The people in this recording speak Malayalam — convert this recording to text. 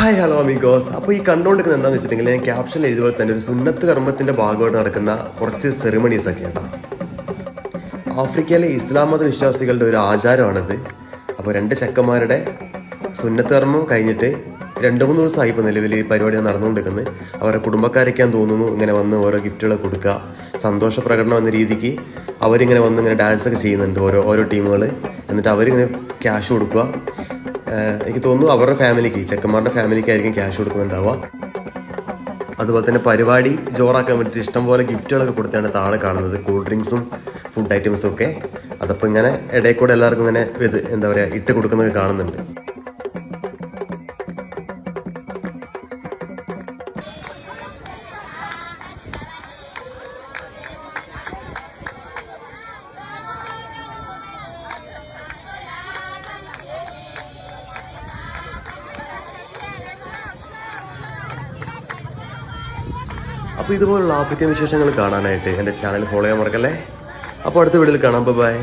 Hi hello amigos. അപ്പോൾ ഈ കണ്ടുകൊണ്ടിരിക്കുന്നത് എന്താണെന്ന് വെച്ചിട്ടുണ്ടെങ്കിൽ ഞാൻ ക്യാപ്ഷൻ എഴുതുപോലെ തന്നെ ഒരു സുന്നത്ത് കർമ്മത്തിൻ്റെ ഭാഗമായിട്ട് നടക്കുന്ന കുറച്ച് സെറിമണീസ് ഒക്കെ ഉണ്ടാകും. ആഫ്രിക്കയിലെ ഇസ്ലാം മത വിശ്വാസികളുടെ ഒരു ആചാരമാണിത്. അപ്പോൾ രണ്ട് ചെക്കന്മാരുടെ സുന്നത്ത് കർമ്മം കഴിഞ്ഞിട്ട് 2-3 ദിവസമായി ഇപ്പോൾ നിലവിൽ ഈ പരിപാടി നടന്നുകൊണ്ടിരിക്കുന്നത്. അവരുടെ കുടുംബക്കാരൊക്കെയാൻ തോന്നുന്നു ഇങ്ങനെ വന്ന് ഓരോ ഗിഫ്റ്റുകൾ കൊടുക്കുക, സന്തോഷ പ്രകടനം എന്ന രീതിക്ക് അവരിങ്ങനെ വന്ന് ഇങ്ങനെ ഡാൻസൊക്കെ ചെയ്യുന്നുണ്ട് ഓരോ ടീമുകൾ. എന്നിട്ട് അവരിങ്ങനെ ക്യാഷ് കൊടുക്കുക. എനിക്ക് തോന്നുന്നു അവരുടെ ഫാമിലിക്ക്, ചെക്കന്മാരുടെ ഫാമിലിക്കായിരിക്കും ക്യാഷ് കൊടുക്കുന്നുണ്ടാവുക. അതുപോലെ തന്നെ പരിപാടി ജോറാക്കാൻ വേണ്ടിയിട്ട് ഇഷ്ടംപോലെ ഗിഫ്റ്റുകളൊക്കെ കൊടുത്താണ് താഴെ കാണുന്നത്, കൂൾ ഡ്രിങ്ക്സും ഫുഡ് ഐറ്റംസും ഒക്കെ. അതപ്പോൾ ഇങ്ങനെ ഇടയിൽ കൂടെ എല്ലാവർക്കും ഇങ്ങനെ എന്താ പറയുക ഇട്ട് കൊടുക്കുന്നത് കാണുന്നുണ്ട്. അപ്പോൾ ഇതുപോലുള്ള ആഫ്രിക്കൻ വിശേഷങ്ങൾ കാണാനായിട്ട് എൻ്റെ ചാനൽ ഫോളോ ചെയ്യാൻ മറക്കല്ലേ. അപ്പോൾ അടുത്ത വീഡിയോയിൽ കാണാം. ബൈ.